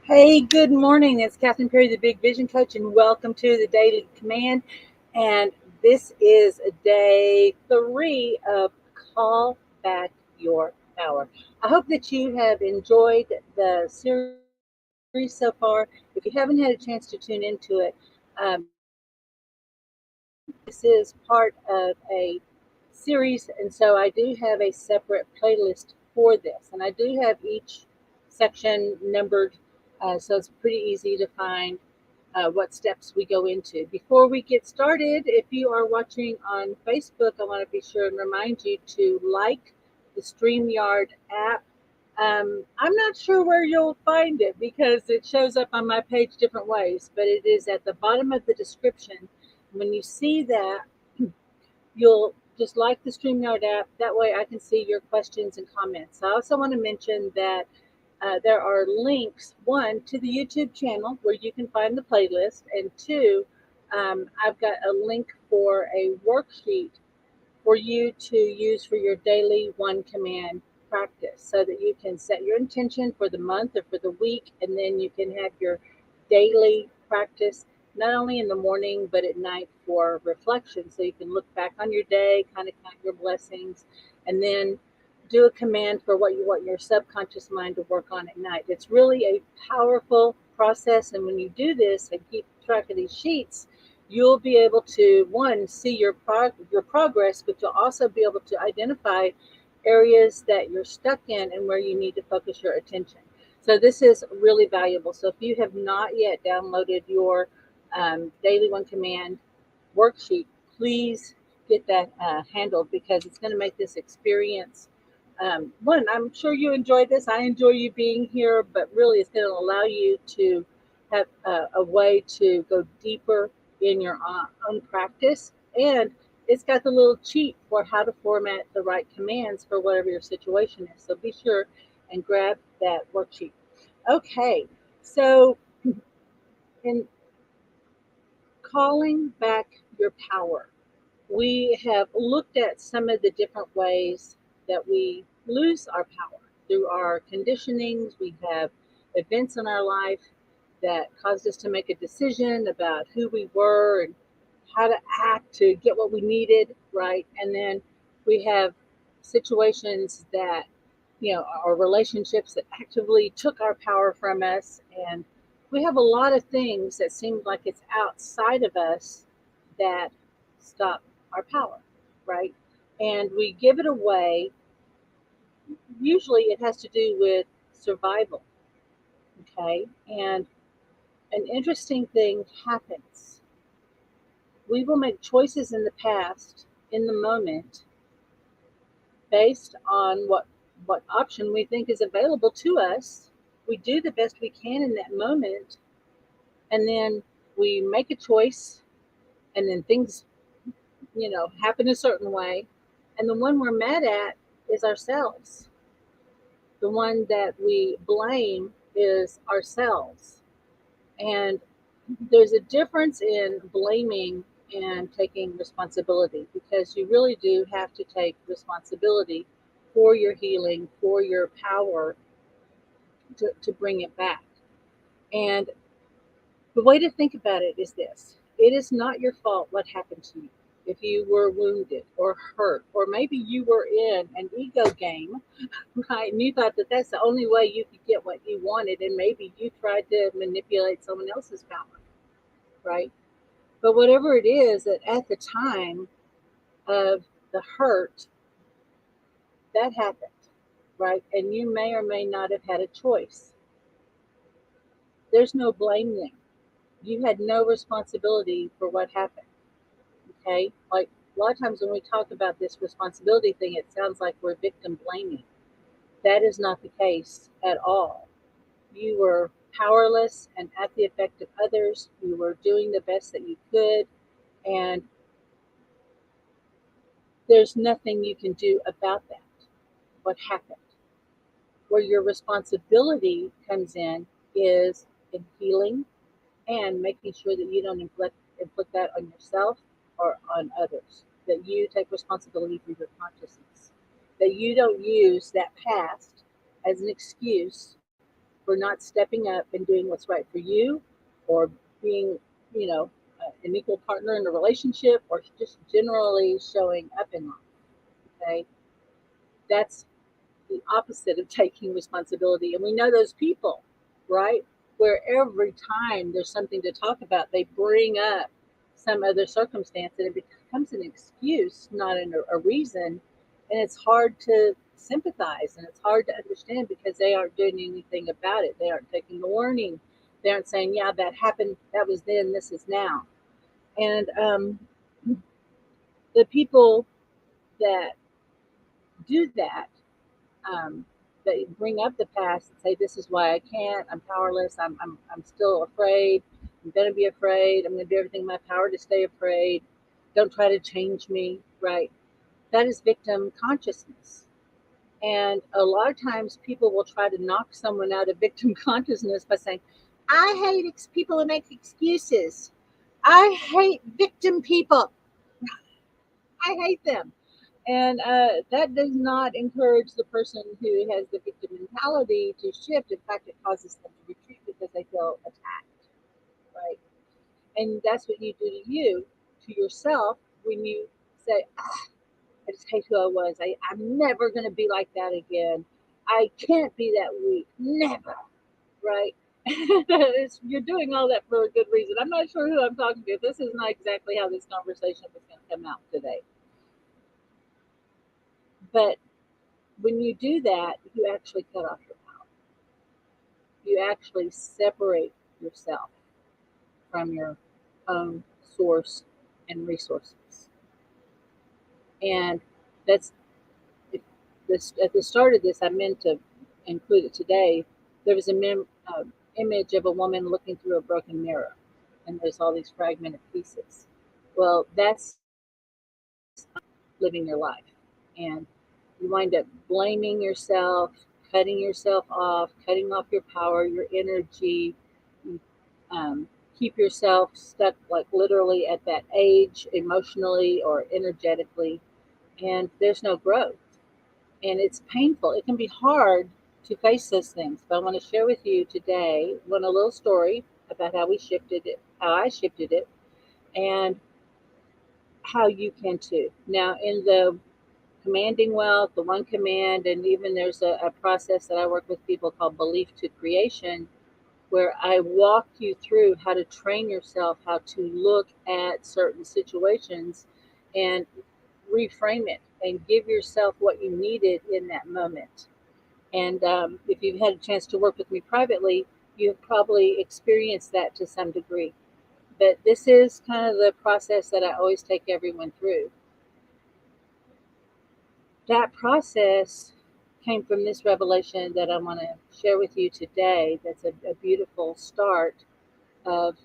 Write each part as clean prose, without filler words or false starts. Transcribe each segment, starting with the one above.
Hey, good morning. It's Catherine Perry, the Big Vision Coach, and welcome to the Daily Command. And this is day 3 of Call Back Your Power. I hope that you have enjoyed the series so far. If you haven't had a chance to tune into it, this is part of a series, and so I do have a separate playlist for this, and I do have each section numbered, so it's pretty easy to find what steps we go into. Before we get started, if you are watching on Facebook, I want to be sure and remind you to like the StreamYard app. I'm not sure where you'll find it because it shows up on my page different ways, but it is at the bottom of the description. When you see that, you'll just like the StreamYard app. That way I can see your questions and comments. I also want to mention that there are links, one, to the YouTube channel where you can find the playlist, and two, I've got a link for a worksheet for you to use for your daily one command practice so that you can set your intention for the month or for the week, and then you can have your daily practice not only in the morning but at night for reflection, so you can look back on your day, kind of count your blessings, and then do a command for what you want your subconscious mind to work on at night. It's really a powerful process, and when you do this and keep track of these sheets, you'll be able to, one, see your progress, but you'll also be able to identify areas that you're stuck in and where you need to focus your attention. So this is really valuable. So if you have not yet downloaded your daily one command worksheet, please get that handled, because it's going to make this experience, one, I'm sure you enjoy this. I enjoy you being here, but really it's going to allow you to have a way to go deeper in your own practice. And it's got the little cheat for how to format the right commands for whatever your situation is. So be sure and grab that worksheet. Okay, so in calling back your power, we have looked at some of the different ways that we lose our power through our conditionings. We have events in our life that caused us to make a decision about who we were and how to act to get what we needed, right? And then we have situations that, our relationships that actively took our power from us. And we have a lot of things that seem like it's outside of us that stop our power, right? And we give it away. Usually it has to do with survival, okay? And an interesting thing happens. We will make choices in the past, in the moment, based on what option we think is available to us. We do the best we can in that moment, and then we make a choice, and then things, happen a certain way. And the one we're mad at is ourselves. The one that we blame is ourselves. And there's a difference in blaming and taking responsibility, because you really do have to take responsibility for your healing, for your power to bring it back. And the way to think about it is this: it is not your fault what happened to you. If you were wounded or hurt, or maybe you were in an ego game, right? And you thought that that's the only way you could get what you wanted, and maybe you tried to manipulate someone else's power, right? But whatever it is, that at the time of the hurt, that happened, right? And you may or may not have had a choice. There's no blame there. You had no responsibility for what happened, okay? Like, a lot of times when we talk about this responsibility thing, it sounds like we're victim blaming. That is not the case at all. You were powerless and at the effect of others. You were doing the best that you could, and there's nothing you can do about that, what happened. Where your responsibility comes in is in healing and making sure that you don't inflict that on yourself or on others, that you take responsibility for your consciousness, that you don't use that past as an excuse for for not stepping up and doing what's right for you, or being, you know, an equal partner in a relationship, or just generally showing up in life. Okay, that's the opposite of taking responsibility. And we know those people, right? Where every time there's something to talk about, they bring up some other circumstance and it becomes an excuse, not a reason. And it's hard to sympathize and it's hard to understand because they aren't doing anything about it. They aren't taking the warning. They aren't saying, yeah, that happened. That was then. This is now. And the people that do that, they bring up the past and say, "This is why I can't. I'm powerless. I'm still afraid. I'm going to be afraid. I'm going to do everything in my power to stay afraid. Don't try to change me." Right? That is victim consciousness. And a lot of times, people will try to knock someone out of victim consciousness by saying, "I hate people who make excuses. I hate victim people. I hate them." And that does not encourage the person who has the victim mentality to shift. In fact, it causes them to retreat because they feel attacked, right? And that's what you do to yourself, when you say, I just hate who I was. I'm never going to be like that again. I can't be that weak. Never, right? You're doing all that for a good reason. I'm not sure who I'm talking to. This is not exactly how this conversation was going to come out today. But when you do that, you actually cut off your power. You actually separate yourself from your own source and resources. And that's this, at the start of this, I meant to include it today. There was an image of a woman looking through a broken mirror, and there's all these fragmented pieces. Well, that's living your life. And you wind up blaming yourself, cutting yourself off, cutting off your power, your energy. You, keep yourself stuck, like literally at that age, emotionally or energetically, and there's no growth. And it's painful. It can be hard to face those things. But I want to share with you today a little story about how we shifted it, how I shifted it, and how you can too. Now, in the Commanding Wealth, the One Command, and even there's a process that I work with people called Belief to Creation, where I walk you through how to train yourself, how to look at certain situations and reframe it and give yourself what you needed in that moment. And if you've had a chance to work with me privately, you've probably experienced that to some degree. But this is kind of the process that I always take everyone through. That process came from this revelation that I want to share with you today. That's a beautiful start of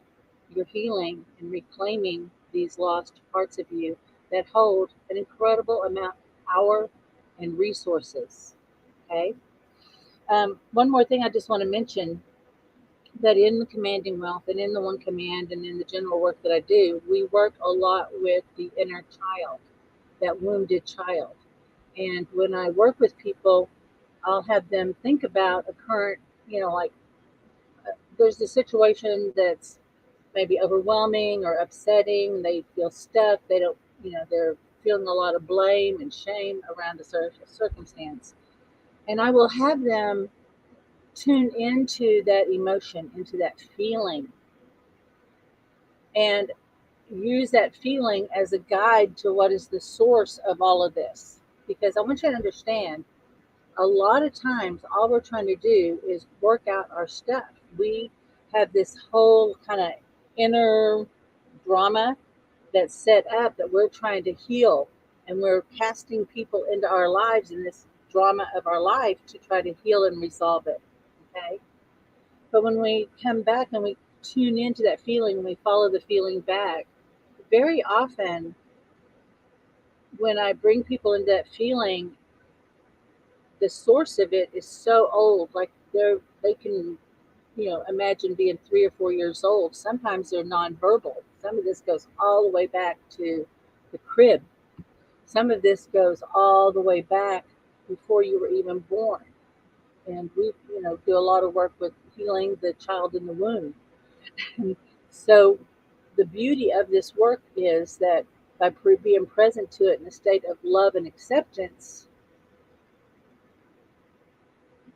your healing and reclaiming these lost parts of you that hold an incredible amount of power and resources. Okay. One more thing I just want to mention, that in the Commanding Wealth and in the One Command and in the general work that I do, we work a lot with the inner child, that wounded child. And when I work with people, I'll have them think about a current, like there's a situation that's maybe overwhelming or upsetting. They feel stuck. They don't, they're feeling a lot of blame and shame around a circumstance. And I will have them tune into that emotion, into that feeling, and use that feeling as a guide to what is the source of all of this. Because I want you to understand, a lot of times all we're trying to do is work out our stuff. We have this whole kind of inner drama that's set up that we're trying to heal, and we're casting people into our lives in this drama of our life to try to heal and resolve it. Okay, but when we come back and we tune into that feeling and we follow the feeling back, very often when I bring people into that feeling, the source of it is so old, like they can, imagine being 3 or 4 years old. Sometimes they're nonverbal. Some of this goes all the way back to the crib. Some of this goes all the way back before you were even born. and we, do a lot of work with healing the child in the womb. And so the beauty of this work is that by being present to it in a state of love and acceptance,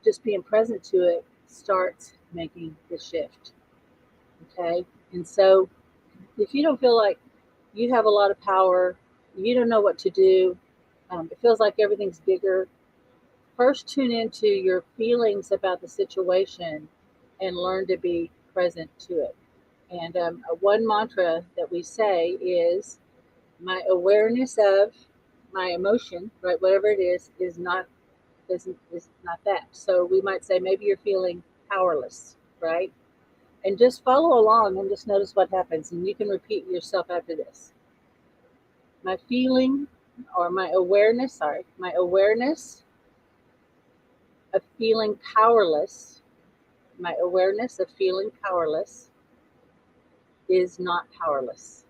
just being present to it starts making the shift. Okay. And so if you don't feel like you have a lot of power, you don't know what to do, it feels like everything's bigger, first tune into your feelings about the situation and learn to be present to it. And one mantra that we say is my awareness of my emotion, right, whatever it is not is not that. So we might say maybe you're feeling powerless, right? And just follow along and just notice what happens. And you can repeat yourself after this. My feeling or my awareness of feeling powerless, my awareness of feeling powerless is not powerless.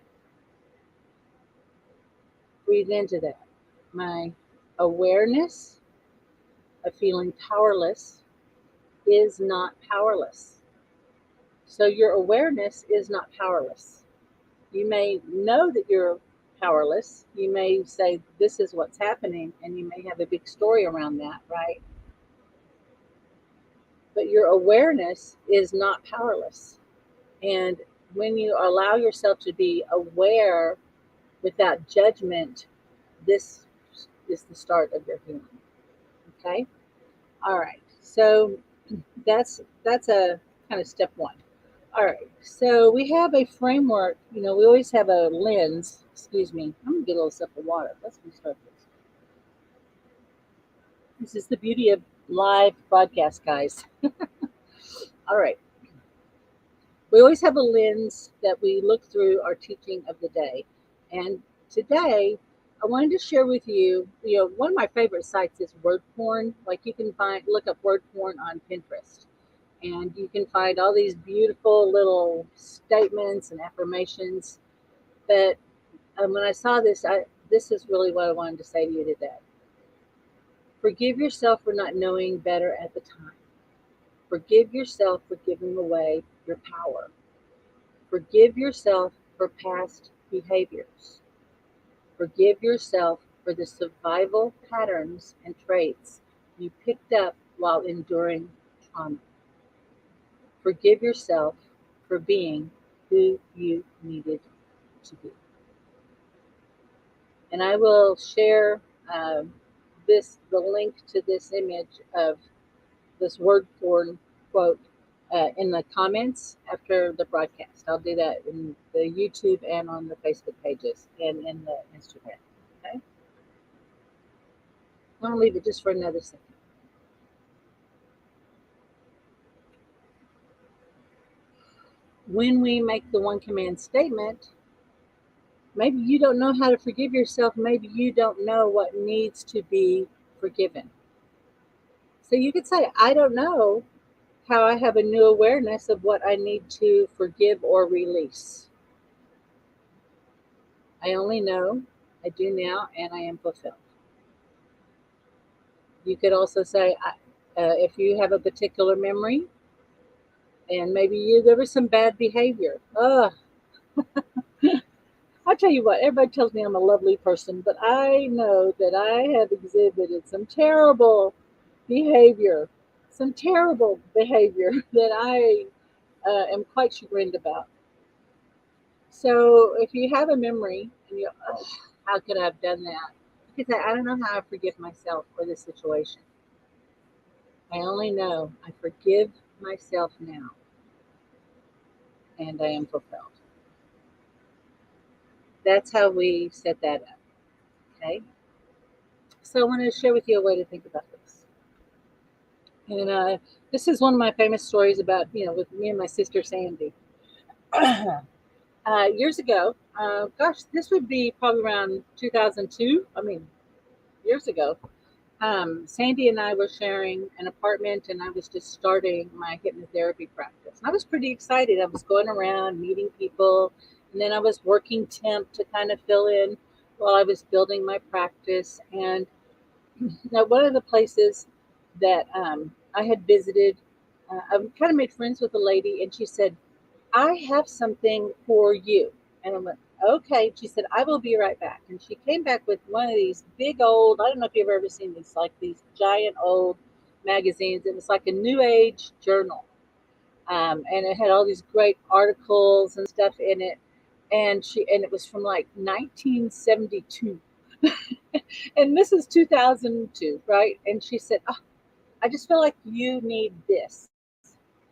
Breathe into that. My awareness of feeling powerless is not powerless. So your awareness is not powerless. You may know that you're powerless. You may say, this is what's happening, and you may have a big story around that, right? But your awareness is not powerless. And when you allow yourself to be aware without judgment, this is the start of your healing. Okay? All right. So that's a kind of step one. All right. So we have a framework. We always have a lens. Excuse me. I'm gonna get a little sip of water. Let's restart this. This is the beauty of live broadcast, guys. All right. We always have a lens that we look through our teaching of the day. And today, I wanted to share with you, one of my favorite sites is word porn. Like you can look up word porn on Pinterest. And you can find all these beautiful little statements and affirmations. But when I saw this, this is really what I wanted to say to you today. Forgive yourself for not knowing better at the time. Forgive yourself for giving away your power. Forgive yourself for past behaviors. Forgive yourself for the survival patterns and traits you picked up while enduring trauma. Forgive yourself for being who you needed to be. And I will share the link to this image of this word porn quote in the comments after the broadcast. I'll do that in the YouTube and on the Facebook pages and in the Instagram. Okay. I'm going to leave it just for another second. When we make the one command statement, maybe you don't know how to forgive yourself. Maybe you don't know what needs to be forgiven. So you could say, I don't know how I have a new awareness of what I need to forgive or release. I only know I do now and I am fulfilled. You could also say, if you have a particular memory and maybe there was some bad behavior. I'll tell you what, everybody tells me I'm a lovely person, but I know that I have exhibited some terrible behavior that I am quite chagrined about. So if you have a memory and you're, how could I have done that? You could say, I don't know how I forgive myself for this situation. I only know I forgive myself now and I am fulfilled. That's how we set that up. Okay. So I want to share with you a way to think about this. And this is one of my famous stories about, with me and my sister Sandy. Years ago, this would be probably around 2002. Years ago. Sandy and I were sharing an apartment, and I was just starting my hypnotherapy practice. And I was pretty excited. I was going around meeting people, and then I was working temp to kind of fill in while I was building my practice. And now, one of the places that I had visited, I kind of made friends with a lady, and she said, I have something for you. And I went, okay. She said, I will be right back. And she came back with one of these big old, I don't know if you've ever seen these, like these giant old magazines. It was like a new age journal. And it had all these great articles and stuff in it. And it was from like 1972. And this is 2002, right? And she said, oh, I just feel like you need this.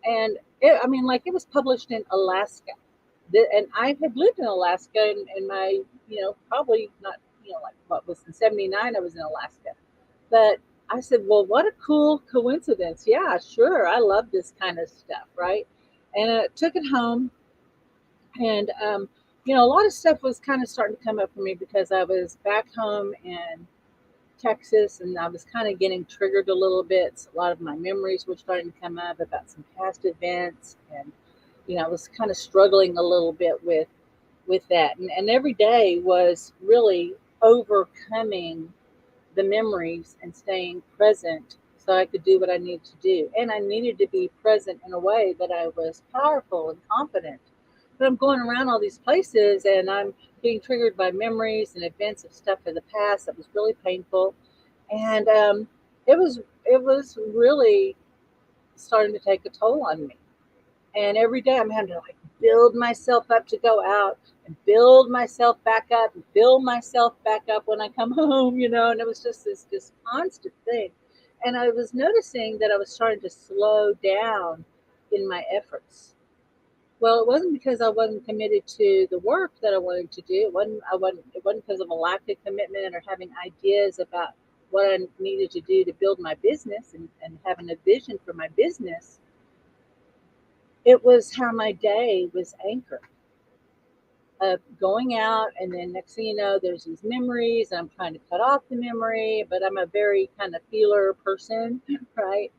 And I mean, like it was published in Alaska. And I had lived in Alaska in my, probably not, like what was in 79, I was in Alaska. But I said, well, what a cool coincidence. Yeah, sure. I love this kind of stuff, right? And I took it home. And, a lot of stuff was kind of starting to come up for me because I was back home in Texas, and I was kind of getting triggered a little bit. So a lot of my memories were starting to come up about some past events, and I was kind of struggling a little bit with that. And every day was really overcoming the memories and staying present so I could do what I needed to do. And I needed to be present in a way that I was powerful and confident. But I'm going around all these places and I'm being triggered by memories and events of stuff in the past that was really painful. And it was really starting to take a toll on me. And every day I'm having to like build myself up to go out and build myself back up and build myself back up when I come home, and it was just this constant thing. And I was noticing that I was starting to slow down in my efforts. Well, it wasn't because I wasn't committed to the work that I wanted to do. It wasn't because of a lack of commitment or having ideas about what I needed to do to build my business and having a vision for my business. It was how my day was anchored of going out, and then next thing you know, there's these memories. I'm trying to cut off the memory, but I'm a very kind of feeler person, right?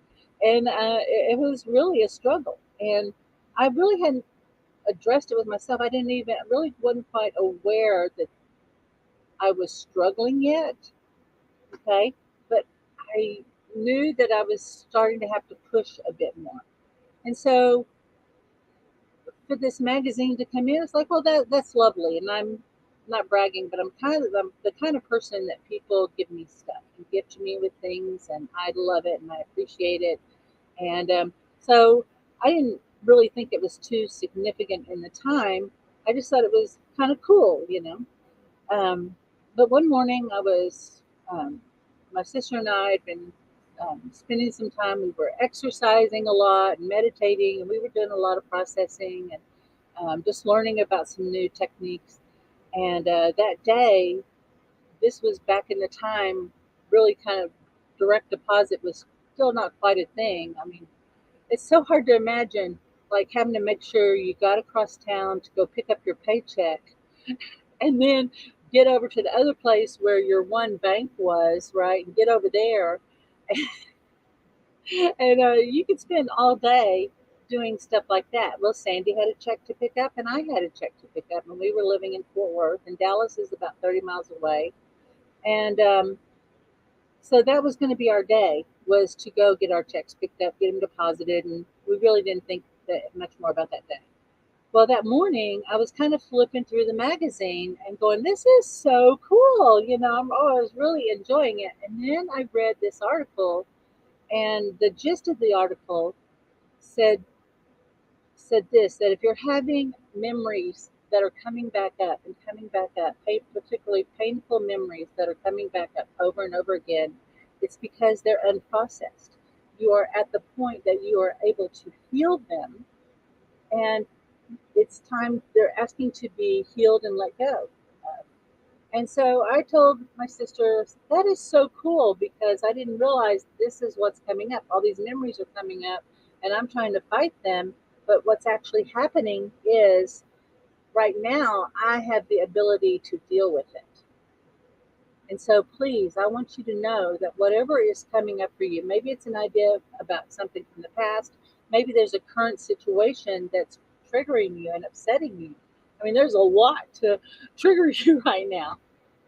And it was really a struggle, and I really hadn't addressed it with myself. I didn't even really wasn't quite aware that I was struggling yet. Okay, but I knew that I was starting to have to push a bit more, and so for this magazine to come in, it's like, well, that's lovely, and I'm not bragging, but I'm the kind of person that people give me stuff and gift me with things, and I love it and I appreciate it, and so I didn't really think it was too significant in the time. I just thought it was kind of cool. But one morning I was, my sister and I had been spending some time. We were exercising a lot and meditating, and we were doing a lot of processing and just learning about some new techniques. And that day, this was back in the time, really kind of direct deposit was still not quite a thing. I mean, it's so hard to imagine like having to make sure you got across town to go pick up your paycheck and then get over to the other place where your one bank was, right? And get over there. And you could spend all day doing stuff like that. Well, Sandy had a check to pick up, and I had a check to pick up, and we were living in Fort Worth, and Dallas is about 30 miles away. And so that was going to be our day, was to go get our checks picked up, get them deposited, and we really didn't think that much more about that day. Well, that morning I was kind of flipping through the magazine and going, "This is so cool!" I was really enjoying it. And then I read this article, and the gist of the article said said this, that if you're having memories that are coming back up and coming back up, particularly painful memories that are coming back up over and over again, it's because they're unprocessed. You are at the point that you are able to heal them, and it's time they're asking to be healed and let go. And so I told my sister, that is so cool because I didn't realize this is what's coming up. All these memories are coming up, and I'm trying to fight them. But what's actually happening is right now, I have the ability to deal with it. And so, please, I want you to know that whatever is coming up for you, maybe it's an idea about something from the past, maybe there's a current situation that's triggering you and upsetting you. I mean, there's a lot to trigger you right now.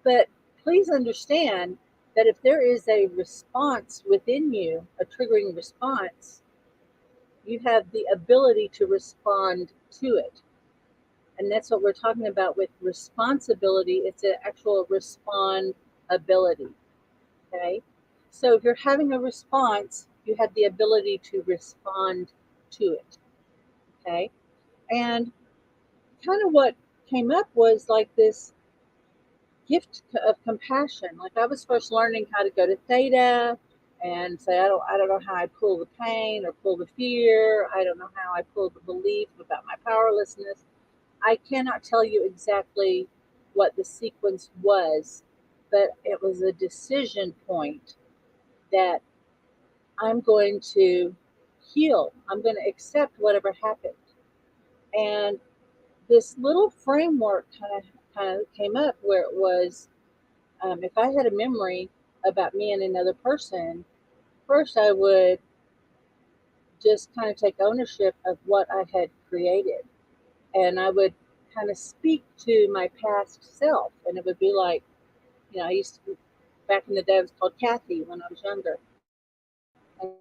But please understand that if there is a response within you, a triggering response, you have the ability to respond to it. And that's what we're talking about with responsibility. It's an actual respond ability. Okay. So if you're having a response, you have the ability to respond to it. Okay. And kind of what came up was like this gift of compassion. Like I was first learning how to go to theta and say, I don't know how I pull the pain or pull the fear. I don't know how I pull the belief about my powerlessness. I cannot tell you exactly what the sequence was, but it was a decision point that I'm going to heal. I'm going to accept whatever happened. And this little framework kind of came up where it was, if I had a memory about me and another person, first I would just kind of take ownership of what I had created. And I would kind of speak to my past self. And it would be like, I used to, back in the day, it was called Kathy when I was younger. And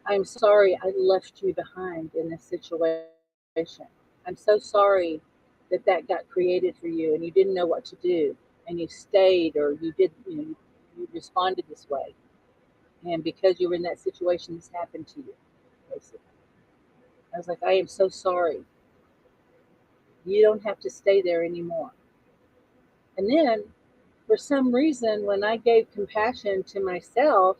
I'm sorry I left you behind in this situation. I'm so sorry that that got created for you and you didn't know what to do and you stayed or you did, you responded this way. And because you were in that situation, this happened to you, basically. I was like, I am so sorry. You don't have to stay there anymore. And then, for some reason, when I gave compassion to myself,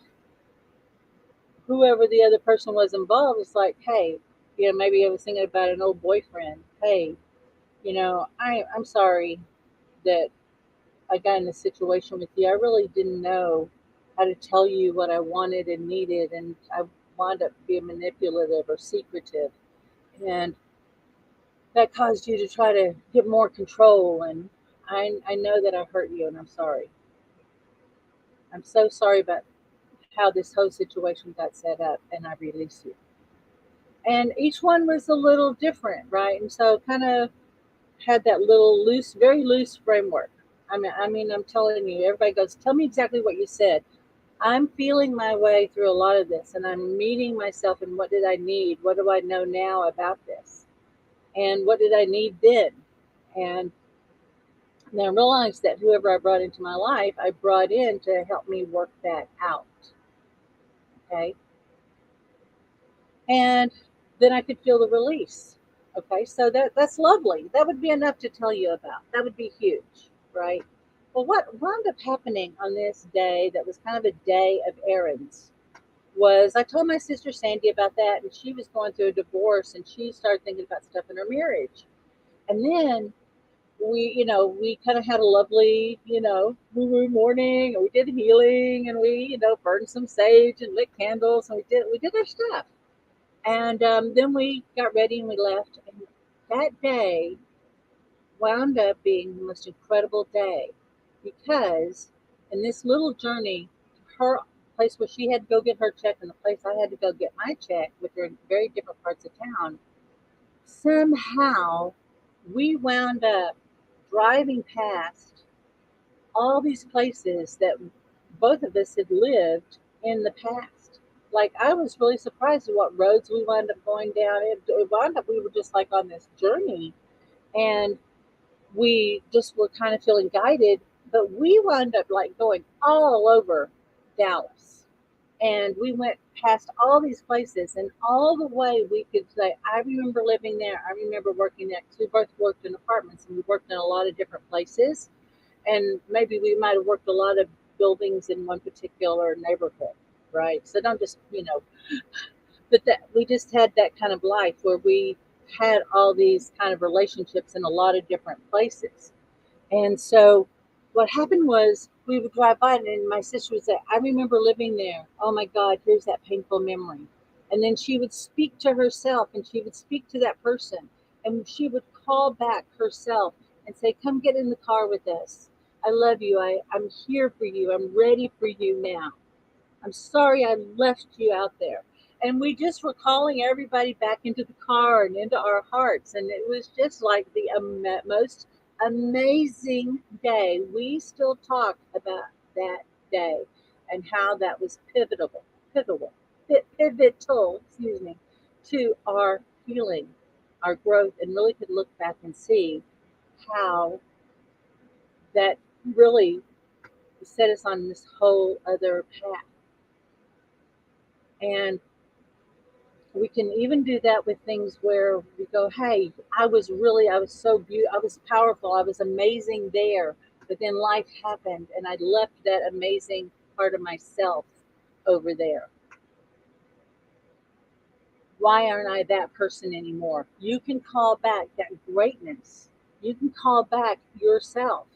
whoever the other person was involved was like, hey, maybe I was thinking about an old boyfriend. Hey, I'm sorry that I got in a situation with you. I really didn't know how to tell you what I wanted and needed, and I wound up being manipulative or secretive. And that caused you to try to get more control. And I know that I hurt you, and I'm sorry. I'm so sorry about how this whole situation got set up, and I release you. And each one was a little different, right? And so kind of had that little loose, very loose framework. I mean, I'm telling you, everybody goes, tell me exactly what you said. I'm feeling my way through a lot of this, and I'm meeting myself. And what did I need? What do I know now about this? And what did I need then? And then I realized that whoever I brought into my life, I brought in to help me work that out. Okay. And then I could feel the release. Okay, so that's lovely. That would be enough to tell you about. That would be huge, right? Well, what wound up happening on this day that was kind of a day of errands was I told my sister Sandy about that, and she was going through a divorce, and she started thinking about stuff in her marriage. And then we kind of had a lovely, woo-woo morning, and we did healing, and we, burned some sage and lit candles, and we did our stuff. And then we got ready and we left. And that day wound up being the most incredible day because in this little journey, her place where she had to go get her check and the place I had to go get my check, which are in very different parts of town, somehow we wound up driving past all these places that both of us had lived in the past. Like I was really surprised at what roads we wound up going down. It wound up we were just like on this journey, and we just were kind of feeling guided. But we wound up like going all over Dallas, and we went past all these places, and all the way we could say, I remember living there. I remember working there. 'Cause we both worked in apartments, and we worked in a lot of different places, and maybe we might have worked a lot of buildings in one particular neighborhood, right? So don't just, but that we just had that kind of life where we had all these kind of relationships in a lot of different places. And so what happened was we would drive by and my sister would say, I remember living there. Oh my God, here's that painful memory. And then she would speak to herself and she would speak to that person and she would call back herself and say, come get in the car with us. I love you. I'm here for you. I'm ready for you now. I'm sorry I left you out there. And we just were calling everybody back into the car and into our hearts. And it was just like the most amazing day. We still talk about that day and how that was pivotal, excuse me, to our healing, our growth, and really could look back and see how that really set us on this whole other path. And we can even do that with things where we go, hey, I was so beautiful, I was powerful, I was amazing there. But then life happened and I left that amazing part of myself over there. Why aren't I that person anymore? You can call back that greatness. You can call back yourself.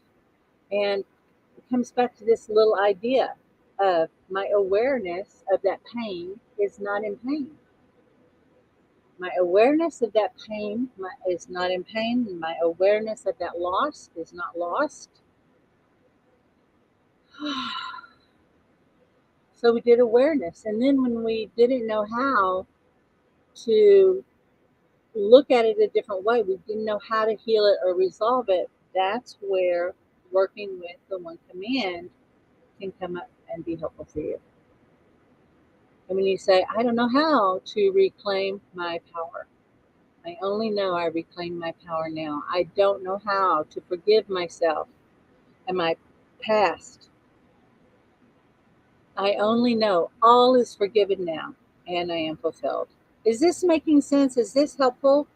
And it comes back to this little idea of my awareness of that pain is not in pain. My awareness of that pain is not in pain. My awareness of that loss is not lost. So we did awareness. And then when we didn't know how to look at it a different way, we didn't know how to heal it or resolve it, that's where working with the one command can come up and be helpful for you. And when you say, I don't know how to reclaim my power, I only know I reclaim my power now. I don't know how to forgive myself and my past. I only know all is forgiven now and I am fulfilled. Is this making sense? Is this helpful?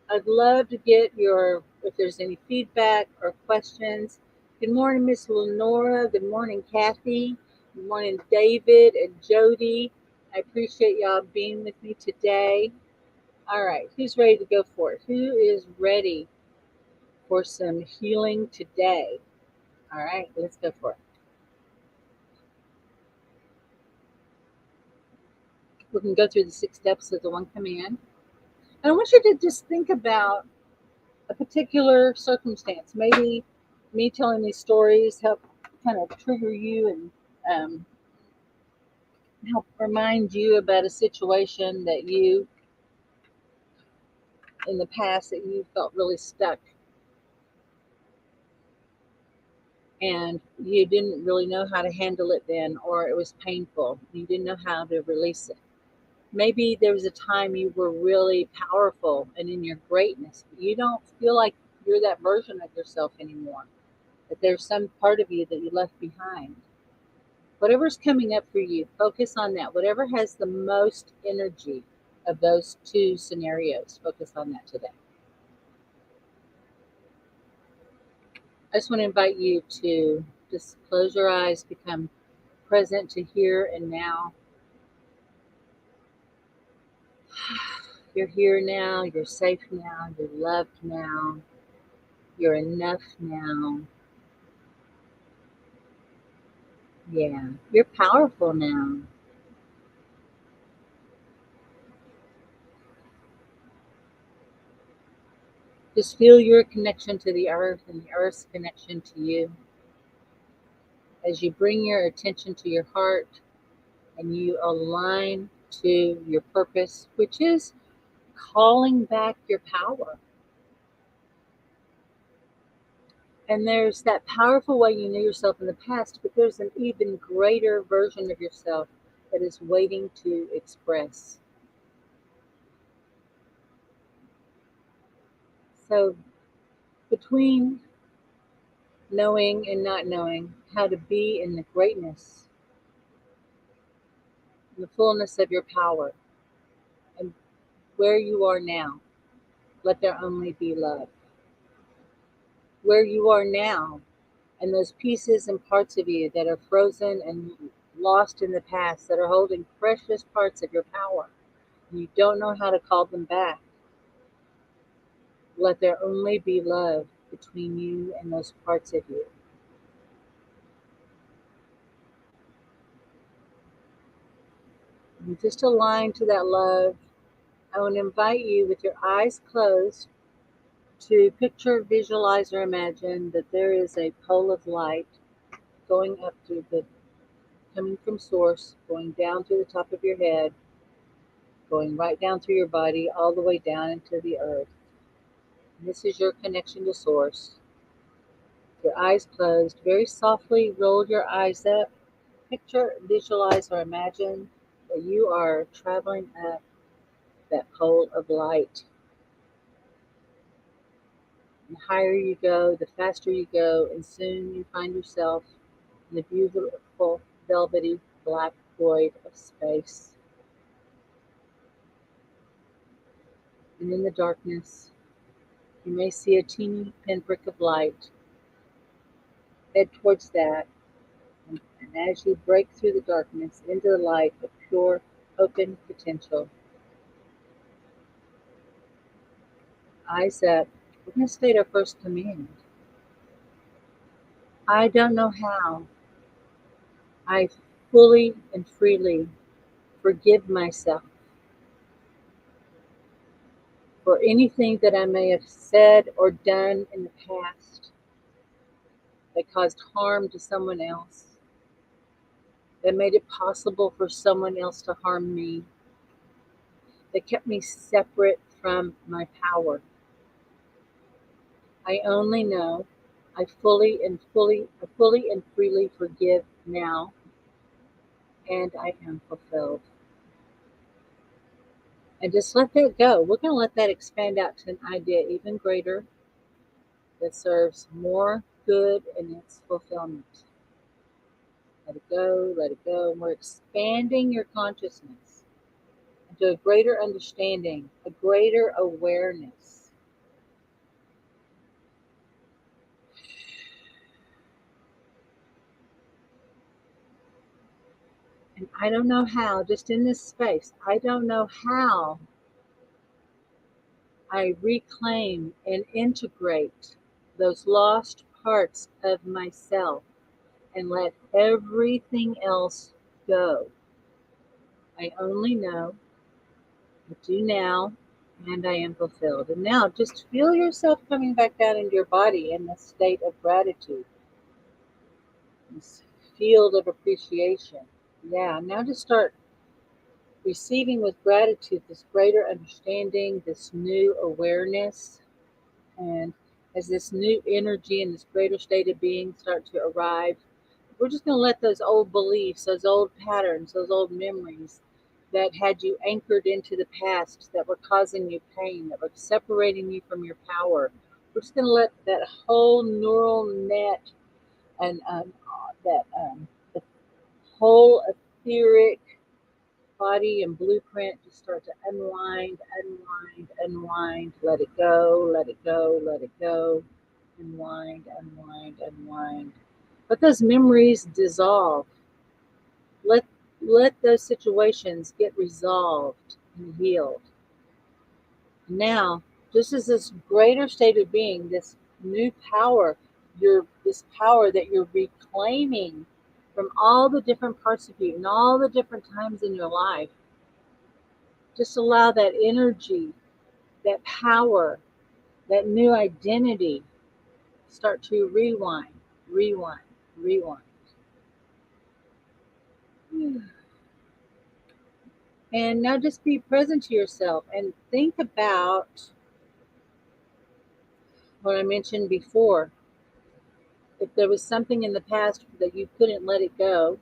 I'd love to get if there's any feedback or questions. Good morning, Miss Lenora. Good morning, Kathy. Good morning, David and Jody. I appreciate y'all being with me today. All right, who's ready to go for it? Who is ready for some healing today? All right, let's go for it. We can go through the 6 steps of the one command. And I want you to just think about a particular circumstance. Maybe me telling these stories help kind of trigger you and help remind you about a situation that you in the past that you felt really stuck and you didn't really know how to handle it then, or it was painful. You didn't know how to release it. Maybe there was a time you were really powerful and in your greatness, but you don't feel like you're that version of yourself anymore. That there's some part of you that you left behind. Whatever's coming up for you, focus on that. Whatever has the most energy of those 2 scenarios, focus on that today. I just want to invite you to just close your eyes, become present to here and now. You're here now, you're safe now, you're loved now, you're enough now. Yeah, you're powerful now. Just feel your connection to the earth and the earth's connection to you. As you bring your attention to your heart and you align to your purpose, which is calling back your power. And there's that powerful way you knew yourself in the past, but there's an even greater version of yourself that is waiting to express. So, between knowing and not knowing how to be in the greatness, in the fullness of your power, and where you are now, let there only be love. Where you are now, and those pieces and parts of you that are frozen and lost in the past, that are holding precious parts of your power, and you don't know how to call them back, let there only be love between you and those parts of you. And just align to that love. I want to invite you with your eyes closed to picture, visualize, or imagine that there is a pole of light going up through coming from source, going down through the top of your head, going right down through your body, all the way down into the earth. And this is your connection to source. your eyes closed, very softly roll your eyes up. Picture, visualize, or imagine that you are traveling up that pole of light. The higher you go, the faster you go, and soon you find yourself in the beautiful, velvety, black void of space. And in the darkness, you may see a teeny pinprick of light. Head towards that, and as you break through the darkness into the light of pure, open potential, eyes up, we're going to state our first command. I don't know how. I fully and freely forgive myself for anything that I may have said or done in the past that caused harm to someone else, that made it possible for someone else to harm me, that kept me separate from my power. I only know I fully and freely forgive now, and I am fulfilled. And just let that go. We're going to let that expand out to an idea even greater that serves more good in its fulfillment. Let it go, let it go. And we're expanding your consciousness into a greater understanding, a greater awareness. And I don't know how, just in this space, I don't know how I reclaim and integrate those lost parts of myself and let everything else go. I only know I do now, and I am fulfilled. And now just feel yourself coming back down into your body in this state of gratitude, this field of appreciation. Yeah, now just start receiving with gratitude this greater understanding, this new awareness, and as this new energy and this greater state of being start to arrive, we're just going to let those old beliefs, those old patterns, those old memories that had you anchored into the past, that were causing you pain, that were separating you from your power, we're just going to let that whole neural net and the whole etheric body and blueprint just start to unwind, unwind, unwind. Let it go, let it go, let it go. Unwind, unwind, unwind. Let those memories dissolve. Let those situations get resolved and healed. Now, just as this greater state of being, this new power, this power that you're reclaiming from all the different parts of you and all the different times in your life, just allow that energy, that power, that new identity start to rewind, rewind, rewind. And now just be present to yourself and think about what I mentioned before. If there was something in the past that you couldn't let it go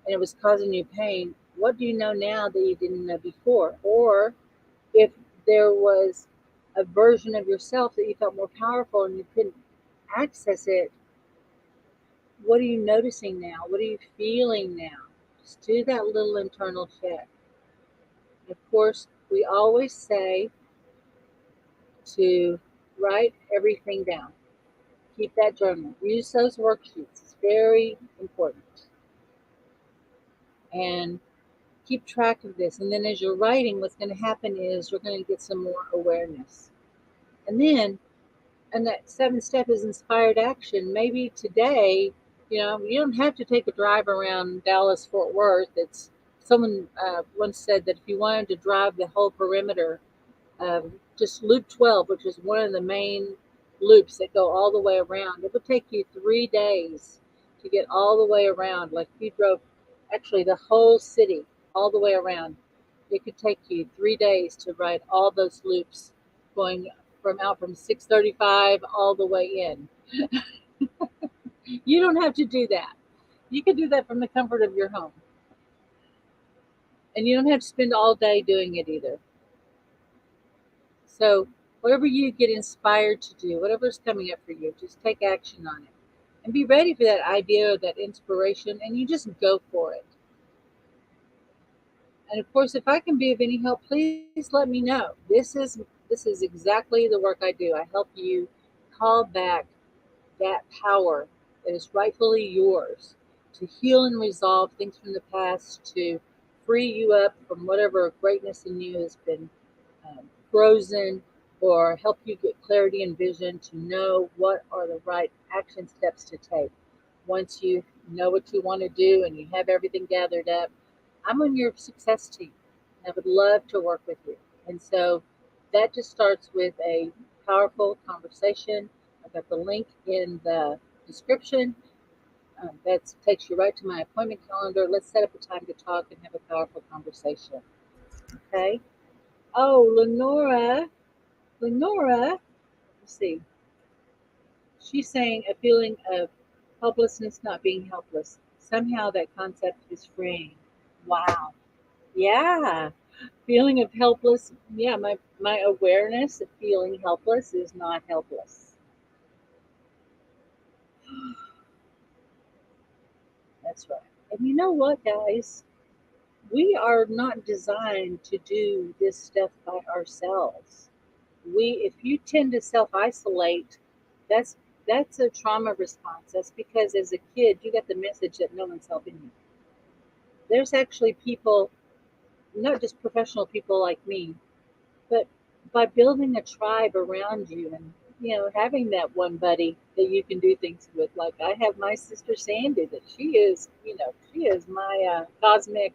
and it was causing you pain, what do you know now that you didn't know before? Or if there was a version of yourself that you felt more powerful and you couldn't access it, what are you noticing now? What are you feeling now? Just do that little internal check. Of course, we always say to write everything down. Keep that journal. Use those worksheets. It's very important. And keep track of this. And then as you're writing, what's going to happen is you're going to get some more awareness. And then, and that seventh step is inspired action. Maybe today, you don't have to take a drive around Dallas, Fort Worth. It's someone once said that if you wanted to drive the whole perimeter, just Loop 12, which is one of the main loops that go all the way around, it would take you 3 days to get all the way around. Like if you drove actually the whole city all the way around, it could take you 3 days to ride all those loops going from 635 all the way in. You don't have to do that. You can do that from the comfort of your home. And you don't have to spend all day doing it either. So, whatever you get inspired to do, whatever's coming up for you, just take action on it. And be ready for that idea or that inspiration, and you just go for it. And of course, if I can be of any help, please let me know. This is exactly the work I do. I help you call back that power that is rightfully yours to heal and resolve things from the past, to free you up from whatever greatness in you has been frozen, or help you get clarity and vision to know what are the right action steps to take. Once you know what you want to do and you have everything gathered up, I'm on your success team. I would love to work with you. And so that just starts with a powerful conversation. I've got the link in the description. That takes you right to my appointment calendar. Let's set up a time to talk and have a powerful conversation. Okay. Oh, Lenora, let's see. She's saying a feeling of helplessness, not being helpless. Somehow that concept is freeing. Wow. Yeah. Feeling of helpless. Yeah, my awareness of feeling helpless is not helpless. That's right. And you know what, guys? We are not designed to do this stuff by ourselves. If you tend to self isolate, that's that's a trauma response. That's because as a kid you got the message that no one's helping you. There's actually people, not just professional people like me, but by building a tribe around you, and having that one buddy that you can do things with. Like I have my sister Sandy, that she is my cosmic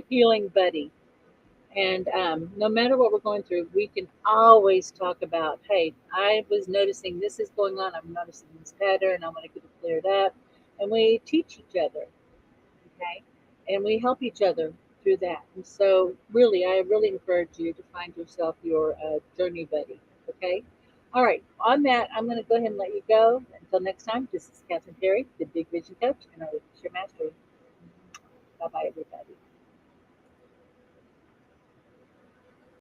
healing buddy. And no matter what we're going through, we can always talk about, hey, I was noticing this is going on. I'm noticing this pattern. I want to get it cleared up. And we teach each other, okay? And we help each other through that. And so, really, I really encourage you to find yourself your journey buddy, okay? All right, on that, I'm going to go ahead and let you go. Until next time, this is Catherine Perry, the Big Vision Coach, and I wish you mastery. Bye bye, everybody.